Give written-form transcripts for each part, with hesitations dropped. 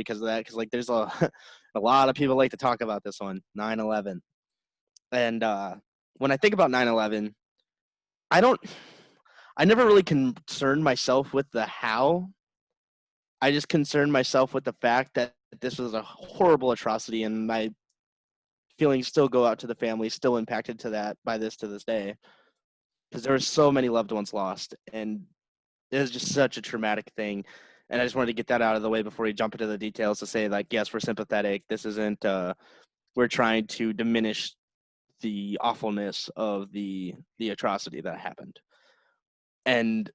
because of that, because like there's a a lot of people like to talk about this one, 9/11. And when I think about 9/11, I don't I never really concerned myself with the how. I just concerned myself with the fact that this was a horrible atrocity, and my feelings still go out to the family, still impacted to this day, because there were so many loved ones lost, and it was just such a traumatic thing. And I just wanted to get that out of the way before we jump into the details to say, like, yes, we're sympathetic. This isn't we're trying to diminish the awfulness of the atrocity that happened. And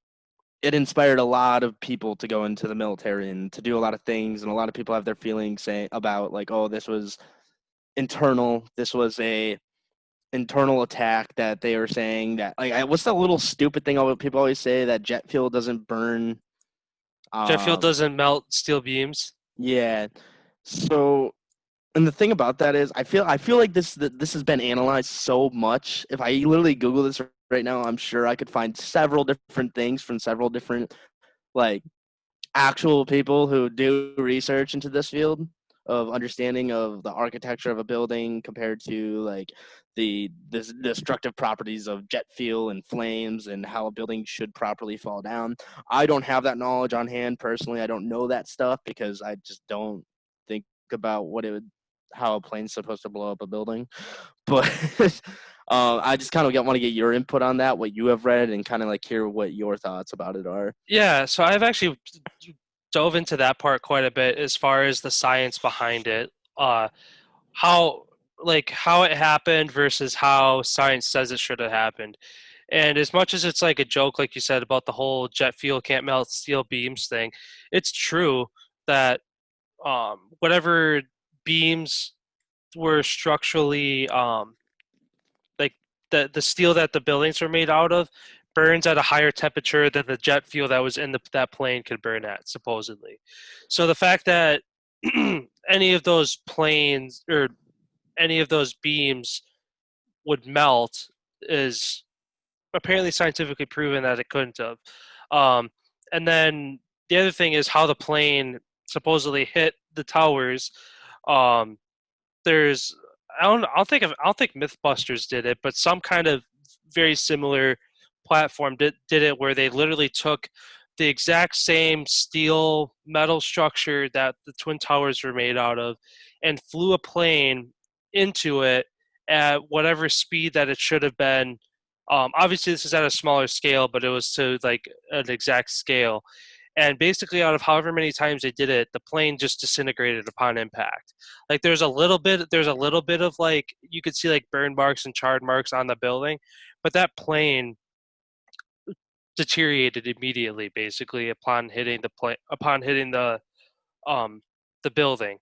it inspired a lot of people to go into the military and to do a lot of things, and a lot of people have their feelings saying about like, oh, this was internal, this was a internal attack, that they were saying that like what's that little stupid thing people always say, that jet fuel doesn't burn. Jet fuel um doesn't melt steel beams. yeah. So, and the thing about that is, I feel like this has been analyzed so much. If I literally Google this right now, I'm sure I could find several different things from several different, like, actual people who do research into this field of understanding of the architecture of a building compared to like the destructive properties of jet fuel and flames and how a building should properly fall down. I don't have that knowledge on hand personally. I don't know that stuff because I just don't think about how a plane's supposed to blow up a building. But I just kind of want to get your input on that, what you have read, and kind of like hear what your thoughts about it are. Yeah, so I've actually dove into that part quite a bit as far as the science behind it, uh, how how it happened versus how science says it should have happened. And as much as it's like a joke, like you said about the whole jet fuel can't melt steel beams thing, it's true that whatever beams were structurally like the steel that the buildings were made out of burns at a higher temperature than the jet fuel that was in that plane could burn at, supposedly. So the fact that any of those planes or any of those beams would melt is apparently scientifically proven that it couldn't have. Um, and then the other thing is how the plane supposedly hit the towers. Um, there's I don't think MythBusters did it, but some kind of very similar platform did it where they literally took the exact same steel metal structure that the twin towers were made out of and flew a plane into it at whatever speed that it should have been. Obviously this is at a smaller scale, but it was to like an exact scale, and basically out of however many times they did it, the plane just disintegrated upon impact. Like there's a little bit of like you could see like burn marks and charred marks on the building, but that plane deteriorated immediately basically upon hitting um the building.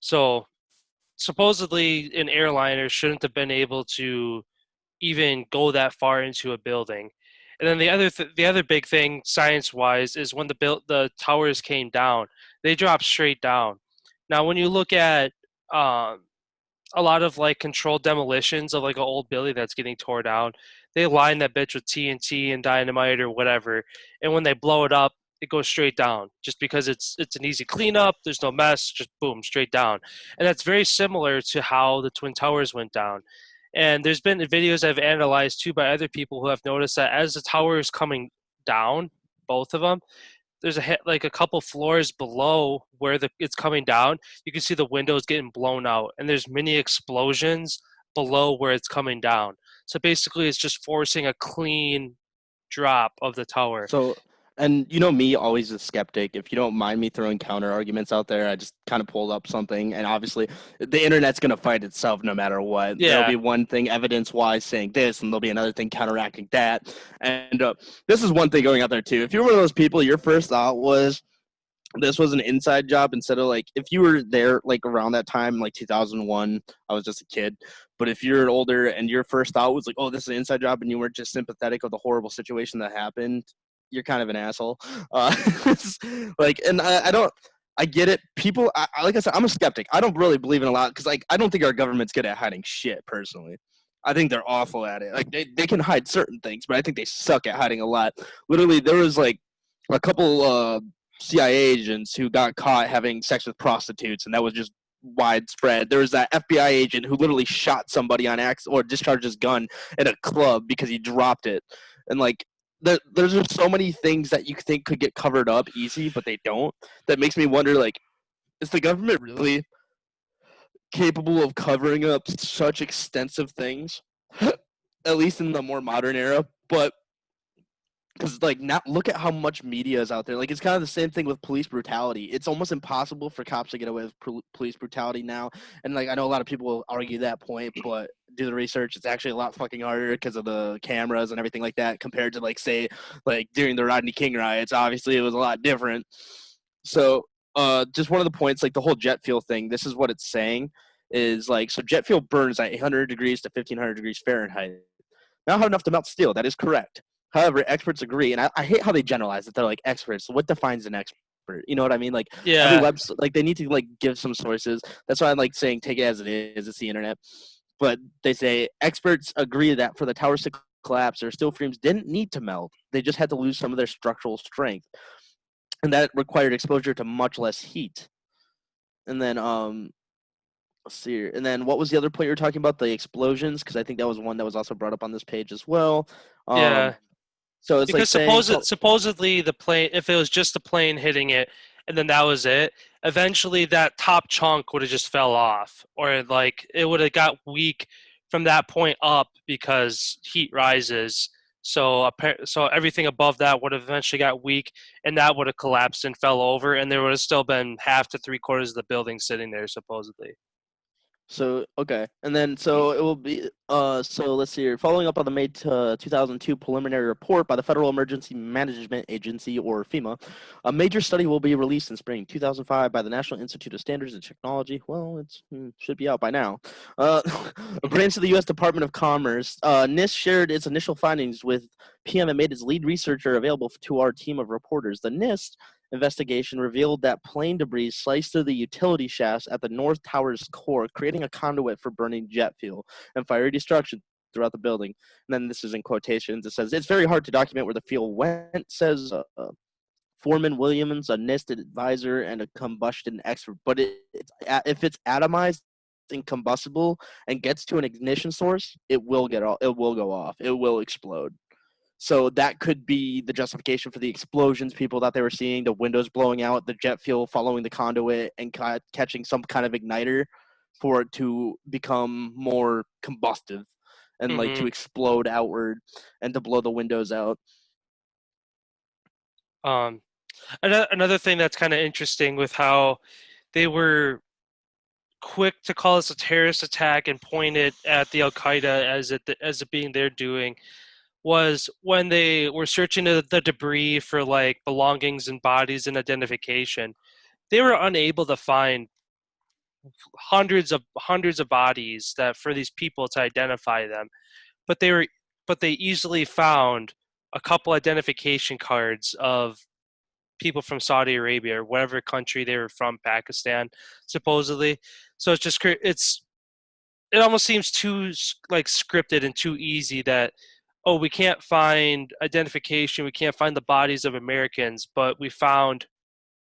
So supposedly an airliner shouldn't have been able to even go that far into a building. And then the other big thing science wise is when the towers came down, they dropped straight down. Now when you look at um, a lot of like controlled demolitions of like an old building that's getting torn down, they line that bitch with TNT and dynamite or whatever, and when they blow it up, it goes straight down just because it's an easy cleanup. There's no mess, just boom, straight down. And that's very similar to how the twin towers went down. And there's been videos I've analyzed too by other people who have noticed that as the tower is coming down, both of them, there's like a couple floors below where it's coming down. You can see the windows getting blown out, and there's mini explosions below where it's coming down. So basically, it's just forcing a clean drop of the tower. So, and you know me, always a skeptic. If you don't mind me throwing counter arguments out there, I just kind of pulled up something, and obviously, the internet's gonna fight itself no matter what. There'll Yeah, be one thing evidence-wise saying this, and there'll be another thing counteracting that. And this is one thing going out there too. If you're one of those people, your first thought was this was an inside job, instead of like if you were there like around that time, like 2001. I was just a kid. But if you're older and your first thought was like, oh, this is an inside job, and you weren't just sympathetic of the horrible situation that happened, you're kind of an asshole. uh like, and I don't, I get it. People, like I said, I'm a skeptic. I don't really believe in a lot because like I don't think our government's good at hiding shit personally. I think they're awful at it. Like they can hide certain things, but I think they suck at hiding a lot. Literally, there was like a couple CIA agents who got caught having sex with prostitutes, and that was just widespread. There was that FBI agent who literally shot somebody on accident or discharged his gun at a club because he dropped it, and like. There's just so many things that you think could get covered up easy, but they don't. That makes me wonder, like, is the government really capable of covering up such extensive things? At least in the more modern era, but because like now look at how much media is out there. Like it's kind of the same thing with police brutality. It's almost impossible for cops to get away with police brutality now, and like I know a lot of people will argue that point, but do the research, it's actually a lot fucking harder because of the cameras and everything like that compared to like say like during the Rodney King riots. Obviously it was a lot different. So just one of the points, like the whole jet fuel thing, this is what it's saying is like, so jet fuel burns at 800 degrees to 1500 degrees Fahrenheit, not hot enough to melt steel. That is correct. However, experts agree, and I hate how they generalize it. They're like experts. So what defines an expert? You know what I mean? Like every Yeah. website, like they need to like give some sources. That's why I'm like saying take it as it is. It's the internet. But they say experts agree that for the towers to collapse, their steel frames didn't need to melt. They just had to lose some of their structural strength, and that required exposure to much less heat. And then let's see here. And then what was the other point you were talking about? The explosions, because I think that was one that was also brought up on this page as well. Yeah. So it's like Because saying, so supposedly the plane, if it was just the plane hitting it and then that was it, eventually that top chunk would have just fell off, or like it would have got weak from that point up because heat rises. So so everything above that would have eventually got weak, and that would have collapsed and fell over, and there would have still been half to three quarters of the building sitting there supposedly. So okay, and then so it will be so let's see here. Following up on the May 2002 preliminary report by the Federal Emergency Management Agency or FEMA, a major study will be released in spring 2005 by the National Institute of Standards and Technology. Well, it should be out by now. A branch of the U.S. Department of Commerce. NIST shared its initial findings with PM and made its lead researcher available to our team of reporters. The NIST investigation revealed that plane debris sliced through the utility shafts at the North Tower's core, creating a conduit for burning jet fuel and fiery destruction throughout the building. And then this is in quotations. It says, it's very hard to document where the fuel went, says Foreman Williams, a NIST advisor and a combustion expert. But if it's atomized and combustible and gets to an ignition source, it will go off. It will explode. So that could be the justification for the explosions people thought they were seeing, the windows blowing out, the jet fuel following the conduit and catching some kind of igniter for it to become more combustive and like to Mm-hmm. explode outward and to blow the windows out. Um, another thing that's kind of interesting with how they were quick to call this a terrorist attack and point it at the Al Qaeda as it being their doing was when they were searching the debris for like belongings and bodies and identification. They were unable to find hundreds of bodies that for these people to identify them, but they easily found a couple identification cards of people from Saudi Arabia or whatever country they were from, Pakistan, supposedly. So it's just it almost seems too like scripted and too easy that we can't find identification, we can't find the bodies of Americans, but we found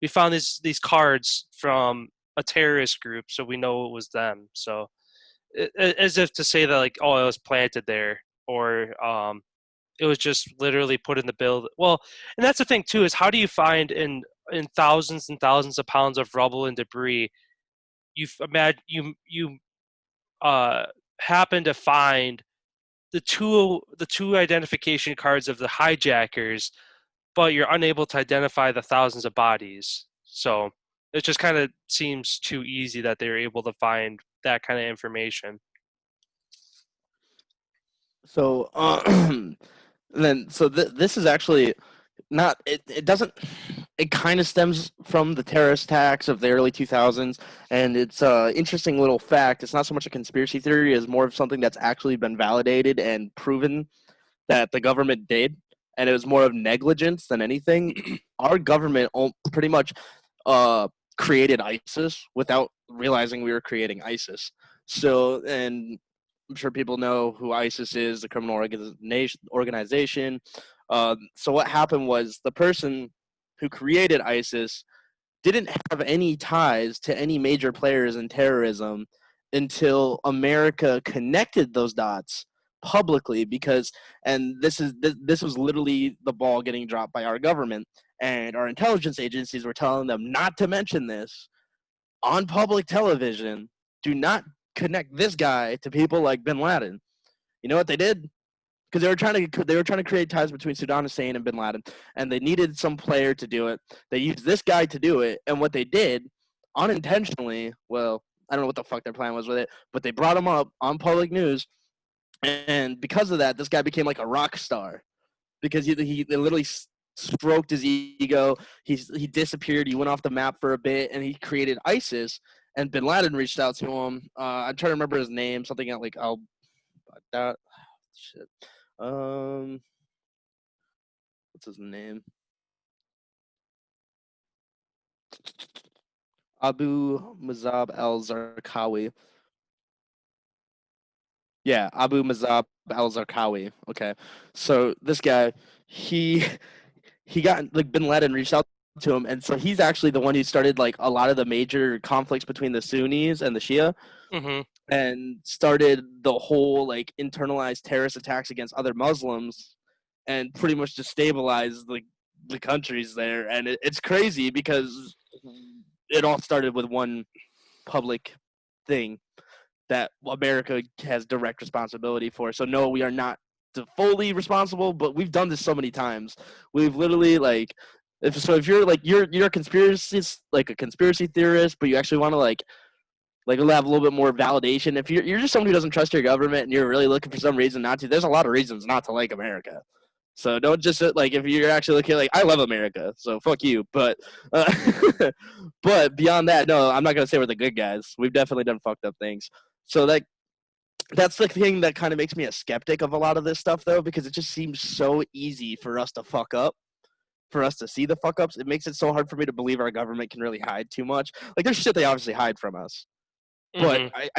these cards from a terrorist group, so we know it was them. So as if to say that like it was planted there, or it was just literally put in the build. Well, and that's the thing too, is how do you find in thousands and thousands of pounds of rubble and debris, you uh happen to find the two identification cards of the hijackers, but you're unable to identify the thousands of bodies. So it just kind of seems too easy that they're able to find that kind of information. So then so this is actually not it doesn't it kind of stems from the terrorist attacks of the early 2000s, and it's a interesting little fact. It's not so much a conspiracy theory as more of something that's actually been validated and proven that the government did, and it was more of negligence than anything. Our government pretty much uh, created ISIS without realizing we were creating ISIS. So, and I'm sure people know who ISIS is, the criminal organization. So what happened was the person who created ISIS didn't have any ties to any major players in terrorism until America connected those dots publicly and this was literally the ball getting dropped by our government, and our intelligence agencies were telling them not to mention this on public television. Do not connect this guy to people like bin Laden. You know what they did? Because they were trying to create ties between Saddam Hussein and bin Laden, and they needed some player to do it. They used this guy to do it, and what they did, unintentionally, well, I don't know what the fuck their plan was with it, but they brought him up on public news, and because of that, this guy became like a rock star because he literally stroked his ego. He disappeared. He went off the map for a bit, and he created ISIS. And bin Laden reached out to him. I'm trying to remember his name. Something like that. Shit. What's his name? Abu Mazab al-Zarqawi. Yeah, Abu Mazab al-Zarqawi. Okay, so this guy, he he got like bin Laden reached out to him, and so he's actually the one who started like a lot of the major conflicts between the Sunnis and the Shia, Mm-hmm. and started the whole like internalized terrorist attacks against other Muslims, and pretty much destabilized the countries there. And it's crazy because it all started with one public thing that America has direct responsibility for. So no, we are not fully responsible, but we've done this so many times. We've literally like if you're like you're a conspiracy theorist, but you actually want to like have a little bit more validation. If you're just someone who doesn't trust your government and you're really looking for some reason not to, there's a lot of reasons not to like America. So don't just like if you're actually looking like I love America, so fuck you. But but beyond that, no, I'm not gonna say we're the good guys. We've definitely done fucked up things. So that's the thing that kind of makes me a skeptic of a lot of this stuff, though, because it just seems so easy for us to fuck up, for us to see the fuck ups. It makes it so hard for me to believe our government can really hide too much. Like there's shit they obviously hide from us, but Mm-hmm. I